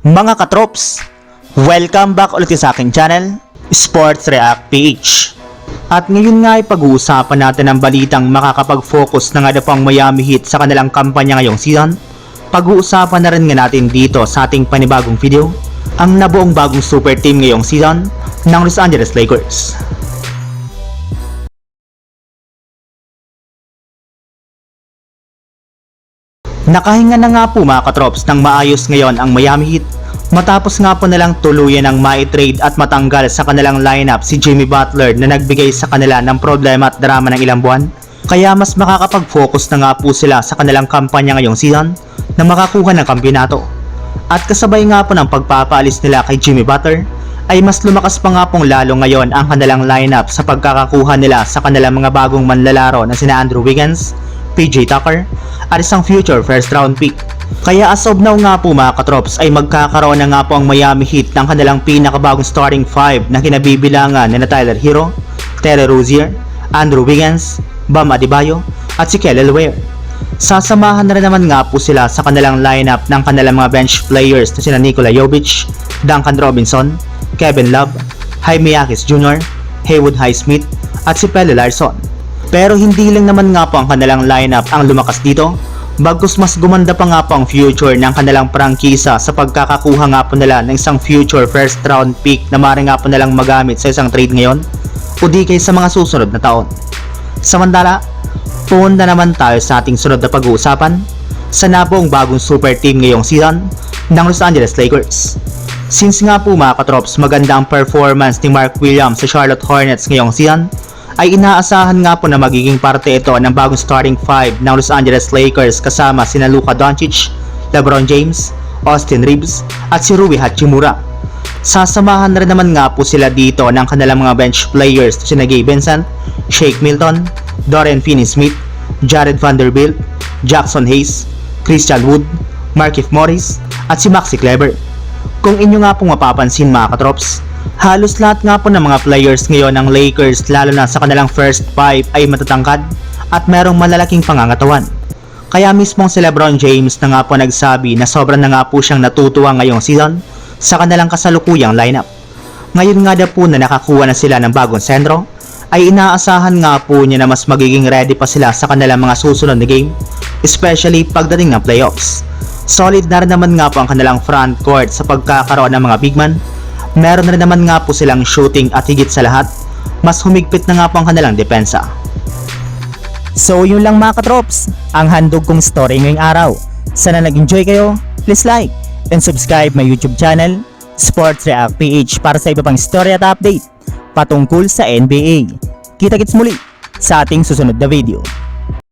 Mga katrops, welcome back ulit sa aking channel, Sports React PH. At ngayon nga ay pag-uusapan natin ang balitang makakapag-focus na nga na pang Miami Heat sa kanilang kampanya ngayong season. Pag-uusapan na rin nga natin dito sa ating panibagong video, ang nabuong bagong super team ngayong season ng Los Angeles Lakers. Nakahinga na nga po mga katrops ng maayos ngayon ang Miami Heat matapos nga po nalang tuluyan ng mai-trade at matanggal sa kanilang lineup si Jimmy Butler na nagbigay sa kanila ng problema at drama ng ilang buwan. Kaya mas makakapag-focus na nga po sila sa kanilang kampanya ngayong season na makakuha ng kampiyonato. At kasabay nga po ng pagpapaalis nila kay Jimmy Butler ay mas lumakas pa nga pong lalo ngayon ang kanilang lineup sa pagkakakuha nila sa kanilang mga bagong manlalaro na sina Andrew Wiggins, PJ Tucker at isang future first round pick. Kaya as of now nga po mga katrops ay magkakaroon na nga po ang Miami Heat ng kanilang pinakabagong starting 5 na kinabibilangan na Tyler Hero, Terry Rozier, Andrew Wiggins, Bam Adebayo at si Kelly Oubre. Sasamahan na rin naman nga po sila sa kanilang lineup ng kanilang mga bench players na sina Nikola Jovic, Duncan Robinson, Kevin Love, Jaime Jaquez Jr., Haywood Highsmith at si Pelle Larsson. Pero hindi lang naman nga po ang kanilang lineup ang lumakas dito, bagkus mas gumanda pa nga po ang future ng kanilang prangkisa sa pagkakakuha nga po nila ng isang future first round pick na maaari nga po nilang magamit sa isang trade ngayon o di kay sa mga susunod na taon. Samantala, punta naman tayo sa ating sunod na pag-uusapan sa nabuong bagong super team ngayong season ng Los Angeles Lakers. Since nga po mga katrops maganda ang performance ni Mark Williams sa Charlotte Hornets ngayong season, ay inaasahan nga po na magiging parte ito ng bagong starting 5 ng Los Angeles Lakers kasama sina Luka Doncic, LeBron James, Austin Reeves at si Rui Hachimura. Sasamahan na rin naman nga po sila dito ng kanilang mga bench players na sina Gabe Vincent, Shake Milton, Dorian Finney-Smith, Jared Vanderbilt, Jackson Hayes, Christian Wood, Markieff Morris at si Maxi Kleber. Kung inyo nga pong mapapansin mga katrops, halos lahat nga po ng mga players ngayon ng Lakers lalo na sa kanilang first 5 ay matatangkad at merong malalaking pangangatawan. Kaya mismong si LeBron James na nga po nagsabi na sobrang na nga po siyang natutuwa ngayong season sa kanilang kasalukuyang lineup. Ngayon nga na po na nakakuha na sila ng bagong sentro, ay inaasahan nga po niya na mas magiging ready pa sila sa kanilang mga susunod na game, especially pagdating ng playoffs. Solid na rin naman nga po ang kanilang front court sa pagkakaroon ng mga big man. Meron na rin naman nga po silang shooting at higit sa lahat, mas humigpit na nga po ang kanilang depensa. So yun lang mga katrops, ang handog kong story ngayong araw. Sana nag-enjoy kayo, please like and subscribe my YouTube channel, Sports React PH para sa iba pang story at update patungkol sa NBA. Kita-kits muli sa ating susunod na video.